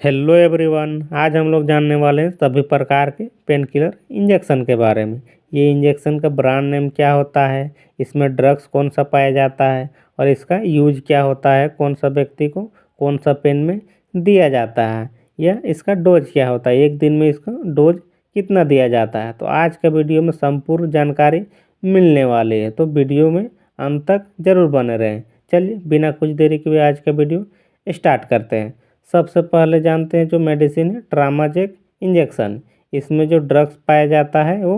Hello everyone, आज हम लोग जानने वाले हैं सभी प्रकार के पेन किलर इंजेक्शन के बारे में। ये इंजेक्शन का ब्रांड नेम क्या होता है, इसमें ड्रग्स कौन सा पाया जाता है और इसका यूज क्या होता है, कौन सा व्यक्ति को कौन सा पेन में दिया जाता है, या इसका डोज क्या होता है, एक दिन में इसका डोज कितना दिया जाता है। तो आज का वीडियो में संपूर्ण जानकारी मिलने वाली है, तो वीडियो में अंत तक जरूर बने रहें। चलिए बिना कुछ देरी के आज का वीडियो स्टार्ट करते हैं। सबसे पहले जानते हैं जो मेडिसिन है ट्रामाजेक इंजेक्शन। इसमें जो ड्रग्स पाया जाता है वो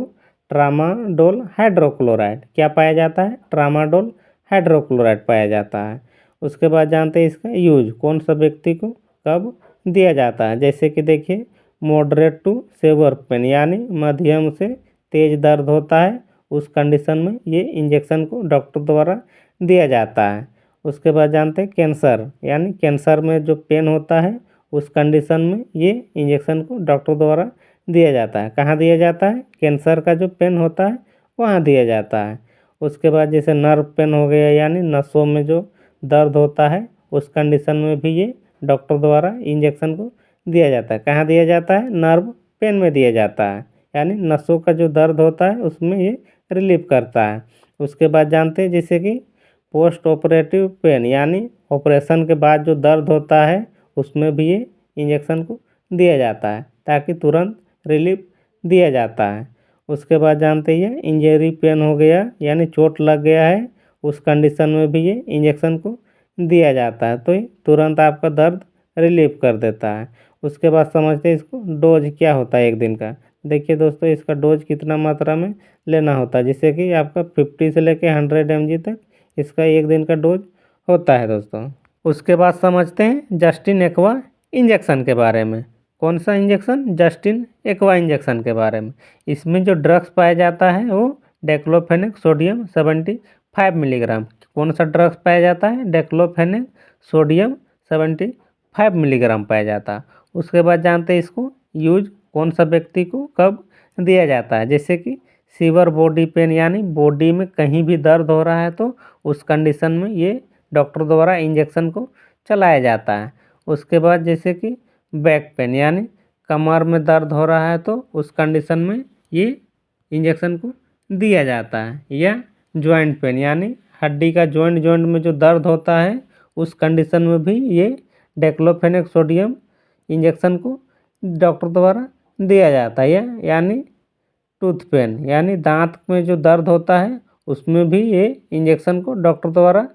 ट्रामाडोल हाइड्रोक्लोराइड। क्या पाया जाता है? ट्रामाडोल हाइड्रोक्लोराइड पाया जाता है। उसके बाद जानते हैं इसका यूज कौन सा व्यक्ति को कब दिया जाता है। जैसे कि देखिए, मॉडरेट टू सेवर पेन यानी मध्यम से तेज दर्द होता है, उस कंडीशन में ये इंजेक्शन को डॉक्टर द्वारा दिया जाता है। उसके बाद जानते हैं कैंसर यानी कैंसर में जो पेन होता है उस कंडीशन में ये इंजेक्शन को डॉक्टर द्वारा दिया जाता है। कहाँ दिया जाता है? कैंसर का जो पेन होता है वहाँ दिया जाता है। उसके बाद जैसे नर्व पेन हो गया यानी नसों में जो दर्द होता है उस कंडीशन में भी ये डॉक्टर द्वारा इंजेक्शन को दिया जाता है। कहाँ दिया जाता है? नर्व पेन में दिया जाता है, यानी नसों का जो दर्द होता है उसमें ये रिलीफ करता है। उसके बाद जानते हैं जैसे कि पोस्ट ऑपरेटिव पेन यानी ऑपरेशन के बाद जो दर्द होता है उसमें भी ये इंजेक्शन को दिया जाता है ताकि तुरंत रिलीफ दिया जाता है। उसके बाद जानते हैं इंजरी पेन हो गया यानी चोट लग गया है, उस कंडीशन में भी ये इंजेक्शन को दिया जाता है, तो ये तुरंत आपका दर्द रिलीफ कर देता है। उसके बाद समझते हैं इसको डोज क्या होता है एक दिन का। देखिए दोस्तों, इसका डोज कितना मात्रा में लेना होता है, जैसे कि आपका 50 से लेकर 100 mg तक इसका एक दिन का डोज होता है दोस्तों। उसके बाद समझते हैं जस्टिन एक्वा इंजेक्शन के बारे में। कौन सा इंजेक्शन? जस्टिन एक्वा इंजेक्शन के बारे में। इसमें जो ड्रग्स पाया जाता है वो डेक्लोफेनेक सोडियम 75 मिलीग्राम। कौन सा ड्रग्स पाया जाता है? डेक्लोफेनेक सोडियम 75 मिलीग्राम पाया जाता है। उसके बाद जानते हैं इसको यूज कौन सा व्यक्ति को कब दिया जाता है। जैसे कि सीवर बॉडी पेन यानी बॉडी में कहीं भी दर्द हो रहा है तो उस कंडीशन में ये डॉक्टर द्वारा इंजेक्शन को चलाया जाता है। उसके बाद जैसे कि बैक पेन यानी कमर में दर्द हो रहा है तो उस कंडीशन में ये इंजेक्शन को दिया जाता है। या जॉइंट पेन यानी हड्डी का जॉइंट में जो दर्द होता है उस कंडीशन में भी ये डेक्लोफेनेक सोडियम इंजेक्शन को डॉक्टर द्वारा दिया जाता है। यानी टूथ पेन यानी दांत में जो दर्द होता है उसमें भी ये इंजेक्शन को डॉक्टर द्वारा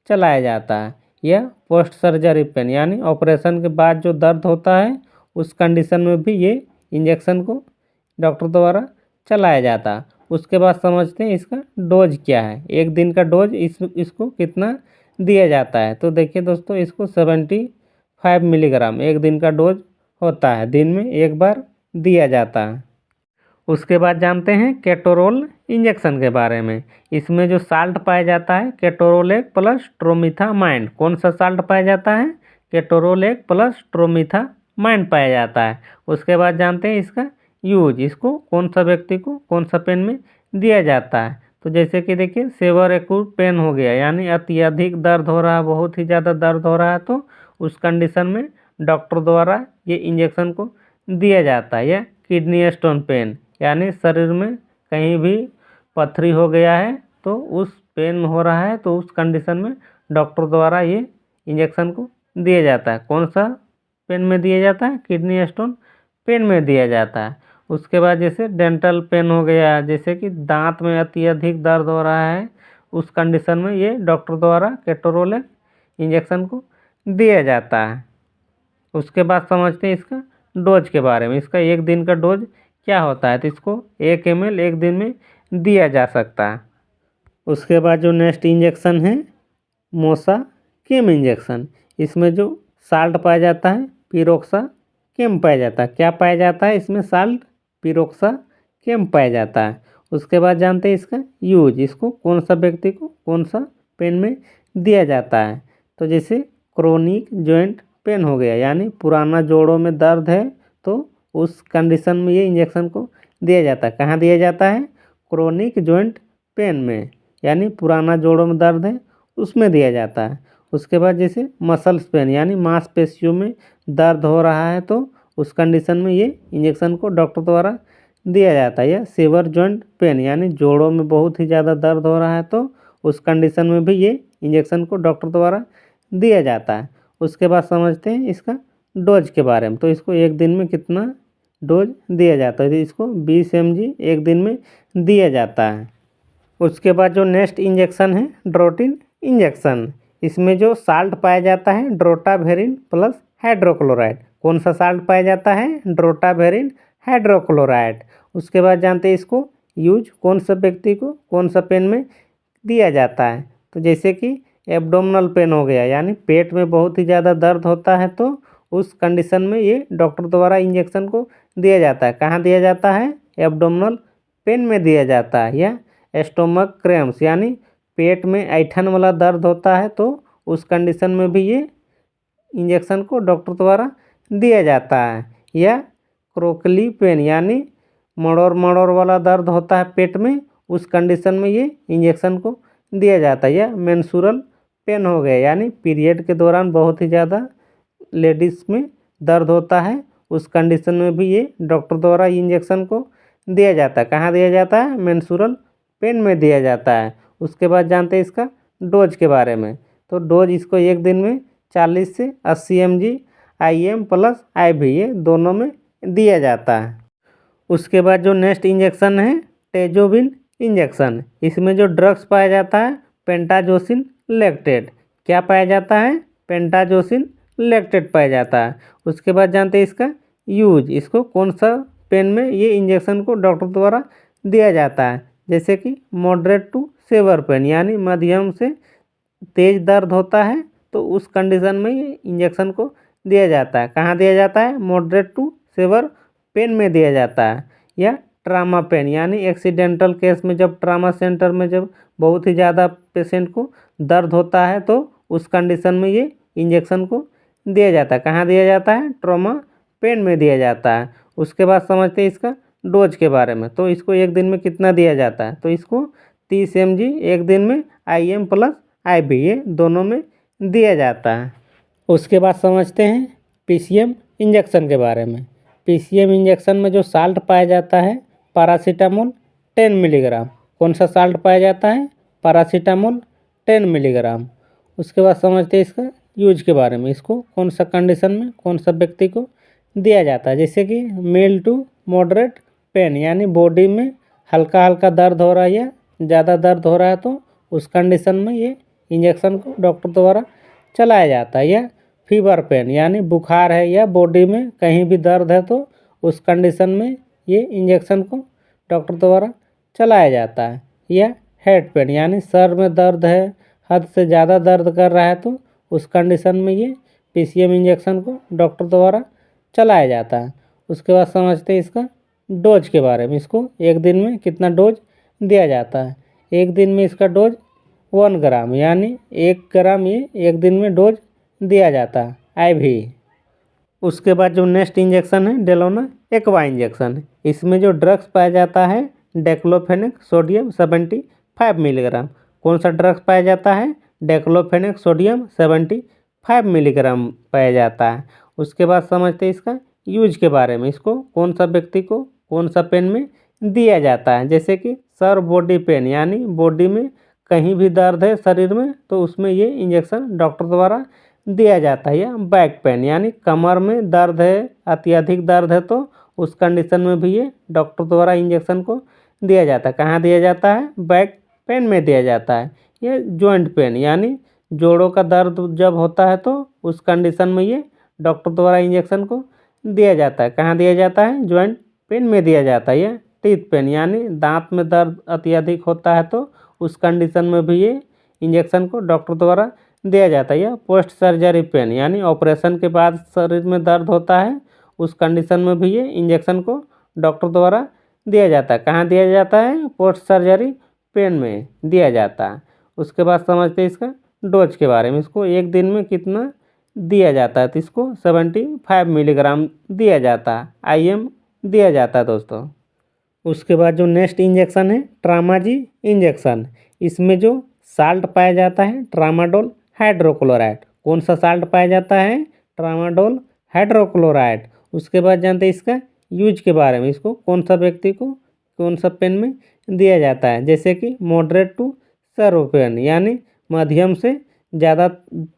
चलाया जाता है। या पोस्ट सर्जरी पेन यानी ऑपरेशन के बाद जो दर्द होता है उस कंडीशन में भी ये इंजेक्शन को डॉक्टर द्वारा चलाया जाता है। उसके बाद समझते हैं इसका डोज क्या है, एक दिन का डोज इसको कितना दिया जाता है। तो देखिए दोस्तों, इसको 75 मिलीग्राम एक दिन का डोज होता है, दिन में एक बार दिया जाता है। उसके बाद जानते हैं केटोरोल इंजेक्शन के बारे में। इसमें जो साल्ट पाया जाता है केटोरोलेक प्लस ट्रोमिथामाइड। कौन सा साल्ट पाया जाता है? केटोरोलेक प्लस ट्रोमिथामाइड पाया जाता है। उसके बाद जानते हैं इसका यूज, इसको कौन सा व्यक्ति को कौन सा पेन में दिया जाता है। तो जैसे कि देखिए सेवर एक्यूट पेन हो गया यानी अत्यधिक दर्द हो रहा है, बहुत ही ज़्यादा दर्द हो रहा है, तो उस कंडीशन में डॉक्टर द्वारा ये इंजेक्शन को दिया जाता है। या किडनी स्टोन पेन यानी शरीर में कहीं भी पथरी हो गया है तो उस पेन हो रहा है तो उस कंडीशन में डॉक्टर द्वारा ये इंजेक्शन को दिया जाता है। कौन सा पेन में दिया जाता है? किडनी स्टोन पेन में दिया जाता है। उसके बाद जैसे डेंटल पेन हो गया, जैसे कि दांत में अत्यधिक दर्द हो रहा है, उस कंडीशन में ये डॉक्टर द्वारा केटोरोलेक इंजेक्शन को दिया जाता है। उसके बाद समझते हैं इसका डोज के बारे में। इसका एक दिन का डोज क्या होता है, तो इसको 1 ml एक दिन में दिया जा सकता है। उसके बाद जो नेक्स्ट इंजेक्शन है मोसा केम इंजेक्शन। इसमें जो साल्ट पाया जाता है पिरोक्सा केम पाया जाता है। क्या पाया जाता है इसमें? साल्ट पिरोक्सा केम पाया जाता है। उसके बाद जानते हैं इसका यूज, इसको कौन सा व्यक्ति को कौन सा पेन में दिया जाता है। तो जैसे क्रोनिक जॉइंट पेन हो गया यानी पुराना जोड़ों में दर्द है तो उस कंडीशन में ये इंजेक्शन को दिया जाता है। कहाँ दिया जाता है? क्रोनिक जॉइंट पेन में यानी पुराना जोड़ों में दर्द है उसमें दिया जाता है। उसके बाद जैसे मसल्स पेन यानी मांसपेशियों में दर्द हो रहा है तो उस कंडीशन में ये इंजेक्शन को डॉक्टर द्वारा दिया जाता है। या सीवर जॉइंट पेन यानी जोड़ों में बहुत ही ज़्यादा दर्द हो रहा है तो उस कंडीशन में भी ये इंजेक्शन को डॉक्टर द्वारा दिया जाता है। उसके बाद समझते हैं इसका डोज के बारे में। तो इसको एक दिन में कितना डोज दिया जाता है, तो इसको 20 mg एक दिन में दिया जाता है। उसके बाद जो नेक्स्ट इंजेक्शन है ड्रोटिन इंजेक्शन। इसमें जो साल्ट पाया जाता है ड्रोटावेरिन प्लस हाइड्रोक्लोराइड। कौन सा साल्ट पाया जाता है, ड्रोटावेरिन हाइड्रोक्लोराइड। उसके बाद जानते हैं इसको यूज कौन सा व्यक्ति को कौन सा पेन में दिया जाता है। तो जैसे कि एब्डोमिनल पेन हो गया यानी पेट में बहुत ही ज़्यादा दर्द होता है तो उस कंडीशन में ये डॉक्टर द्वारा इंजेक्शन को दिया जाता है। कहाँ दिया जाता है, एब्डोमिनल पेन में दिया जाता है। या स्टोमक क्रैम्प्स यानी पेट में ऐंठन वाला दर्द होता है तो उस कंडीशन में भी ये इंजेक्शन को डॉक्टर द्वारा दिया जाता है। या क्रोकली पेन यानी मड़ोर मड़ोर वाला दर्द होता है पेट में, उस कंडीशन में ये इंजेक्शन को दिया जाता है। या मेंस्ट्रुअल पेन हो गया यानी पीरियड के दौरान बहुत ही ज़्यादा लेडीज़ में दर्द होता है, उस कंडीशन में भी ये डॉक्टर द्वारा इंजेक्शन को दिया जाता है। कहाँ दिया जाता है, मेंस्ट्रुअल पेन में दिया जाता है। उसके बाद जानते हैं इसका डोज के बारे में। तो डोज इसको एक दिन में 40 से 80 mg IM प्लस IV ये दोनों में दिया जाता है। उसके बाद जो नेक्स्ट इंजेक्शन है टेजोबिन इंजेक्शन। इसमें जो ड्रग्स पाया जाता है पेंटाजोसिन लैक्टेट। क्या पाया जाता है, पेंटाजोसिन लैक्टेट पाया जाता है। उसके बाद जानते हैं इसका यूज, इसको कौन सा पेन में ये इंजेक्शन को डॉक्टर द्वारा दिया जाता है। जैसे कि मॉडरेट टू सेवर पेन यानी मध्यम से तेज दर्द होता है तो उस कंडीशन में ये इंजेक्शन को दिया जाता है। कहाँ दिया जाता है, मॉडरेट टू सेवर पेन में दिया जाता है। या ट्रामा पेन यानी एक्सीडेंटल केस में जब ट्रामा सेंटर में जब बहुत ही ज़्यादा पेशेंट को दर्द होता है तो उस कंडीशन में ये इंजेक्शन को दिया जाता है। कहाँ दिया जाता है, ट्रॉमा पेन में दिया जाता है। उसके बाद समझते हैं इसका डोज के बारे में। तो इसको एक दिन में कितना दिया जाता है, तो इसको 30 mg एक दिन में IM प्लस IV ये दोनों में दिया जाता है। उसके बाद समझते हैं PCM इंजेक्शन के बारे में। PCM इंजेक्शन में जो साल्ट पाया जाता है पैरासीटामोल 10 मिलीग्राम। कौन सा साल्ट पाया जाता है, पैरासीटामोल 10 मिलीग्राम। उसके बाद समझते हैं इसका यूज के बारे में। इसको कौन सा कंडीशन में कौन सा व्यक्ति को दिया जाता है। जैसे कि मेल टू मॉडरेट पेन यानी बॉडी में हल्का हल्का दर्द हो रहा है या ज़्यादा दर्द हो रहा है तो उस कंडीशन में ये इंजेक्शन को डॉक्टर द्वारा चलाया जाता है। या फीवर पेन यानी बुखार है या बॉडी में कहीं भी दर्द है तो उस कंडीशन में ये इंजेक्शन को डॉक्टर द्वारा चलाया जाता है। या हेड पेन यानी सर में दर्द है, हद से ज़्यादा दर्द कर रहा है तो उस कंडीशन में ये PCM इंजेक्शन को डॉक्टर द्वारा चलाया जाता है। उसके बाद समझते हैं इसका डोज के बारे में। इसको एक दिन में कितना डोज दिया जाता है। एक दिन में इसका डोज 1 ग्राम यानी 1 ग्राम ये एक दिन में डोज दिया जाता है IV। उसके बाद जो नेक्स्ट इंजेक्शन है डेलोना एक्वा इंजेक्शन। इसमें जो ड्रग्स पाया जाता है डेक्लोफेनेक सोडियम 75 मिलीग्राम। कौन सा ड्रग्स पाया जाता है, डेक्लोफेनेक सोडियम 75 मिलीग्राम पाया जाता है। उसके बाद समझते हैं इसका यूज के बारे में। इसको कौन सा व्यक्ति को कौन सा पेन में दिया जाता है। जैसे कि सर बॉडी पेन यानी बॉडी में कहीं भी दर्द है शरीर में तो उसमें ये इंजेक्शन डॉक्टर द्वारा दिया जाता है। या बैक पेन यानी कमर में दर्द है, अत्यधिक दर्द है तो उस कंडीशन में भी ये डॉक्टर द्वारा इंजेक्शन को दिया जाता है। कहाँ दिया जाता है, बैक पेन में दिया जाता है। ये जॉइंट पेन यानी जोड़ों का दर्द जब होता है तो उस कंडीशन में ये डॉक्टर द्वारा इंजेक्शन को दिया जाता है। कहाँ दिया जाता है, जॉइंट पेन में दिया जाता है। या टीथ पेन यानी दांत में दर्द अत्यधिक होता है तो उस कंडीशन में भी ये इंजेक्शन को डॉक्टर द्वारा दिया जाता है। या पोस्ट सर्जरी पेन यानी ऑपरेशन के बाद शरीर में दर्द होता है, उस कंडीशन में भी ये इंजेक्शन को डॉक्टर द्वारा दिया जाता है। कहाँ दिया जाता है, पोस्ट सर्जरी पेन में दिया जाता है। उसके बाद समझते हैं इसका डोज के बारे में। इसको एक दिन में कितना दिया जाता है, तो इसको 75 मिलीग्राम दिया जाता है, IM दिया जाता है दोस्तों। उसके बाद जो नेक्स्ट इंजेक्शन है ट्रामाजी इंजेक्शन। इसमें जो साल्ट पाया जाता है ट्रामाडोल हाइड्रोक्लोराइड। कौन सा साल्ट पाया जाता है, ट्रामाडोल हाइड्रोक्लोराइड। उसके बाद जानते हैं इसका यूज के बारे में, इसको कौन सा व्यक्ति को कौन सा पेन में दिया जाता है। जैसे कि मॉडरेट टू सर्व पेन, यानी मध्यम से ज़्यादा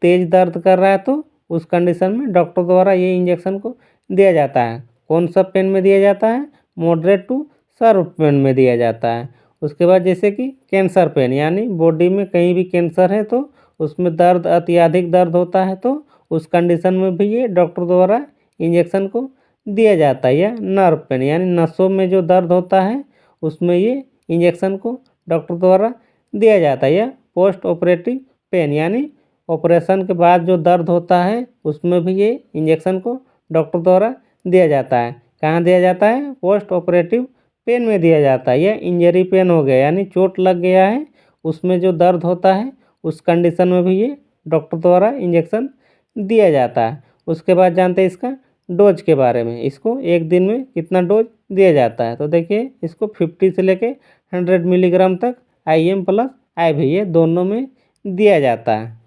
तेज दर्द कर रहा है तो उस कंडीशन में डॉक्टर द्वारा ये इंजेक्शन को दिया जाता है। कौन सा पेन में दिया जाता है, मॉडरेट टू सर्व पेन में दिया जाता है। उसके बाद जैसे कि कैंसर पेन, यानी बॉडी में कहीं भी कैंसर है तो उसमें दर्द अत्यधिक दर्द होता है तो उस कंडीशन में भी ये डॉक्टर द्वारा इंजेक्शन को दिया जाता है। या नर्व पेन, यानी नसों में जो दर्द होता है उसमें ये इंजेक्शन को डॉक्टर द्वारा दिया जाता है। या पोस्ट ऑपरेटिव पेन, यानी ऑपरेशन के बाद जो दर्द होता है उसमें भी ये इंजेक्शन को डॉक्टर द्वारा दिया जाता है। कहाँ दिया जाता है, पोस्ट ऑपरेटिव पेन में दिया जाता है। या इंजरी पेन हो गया, यानी चोट लग गया है उसमें जो दर्द होता है उस कंडीशन में भी ये डॉक्टर द्वारा इंजेक्शन दिया जाता है। उसके बाद जानते हैं इसका डोज के बारे में, इसको एक दिन में कितना डोज दिया जाता है। तो देखिए इसको 50 से लेके 100 मिलीग्राम तक IM प्लस IV ये दोनों में दिया जाता है।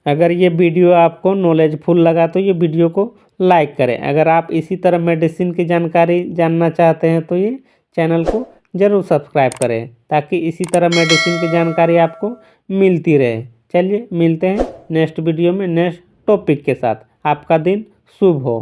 अगर ये वीडियो आपको नॉलेजफुल लगा तो ये वीडियो को लाइक करें। अगर आप इसी तरह मेडिसिन की जानकारी जानना चाहते हैं तो ये चैनल को ज़रूर सब्सक्राइब करें, ताकि इसी तरह मेडिसिन की जानकारी आपको मिलती रहे। चलिए मिलते हैं नेक्स्ट वीडियो में नेक्स्ट टॉपिक के साथ। आपका दिन शुभ हो।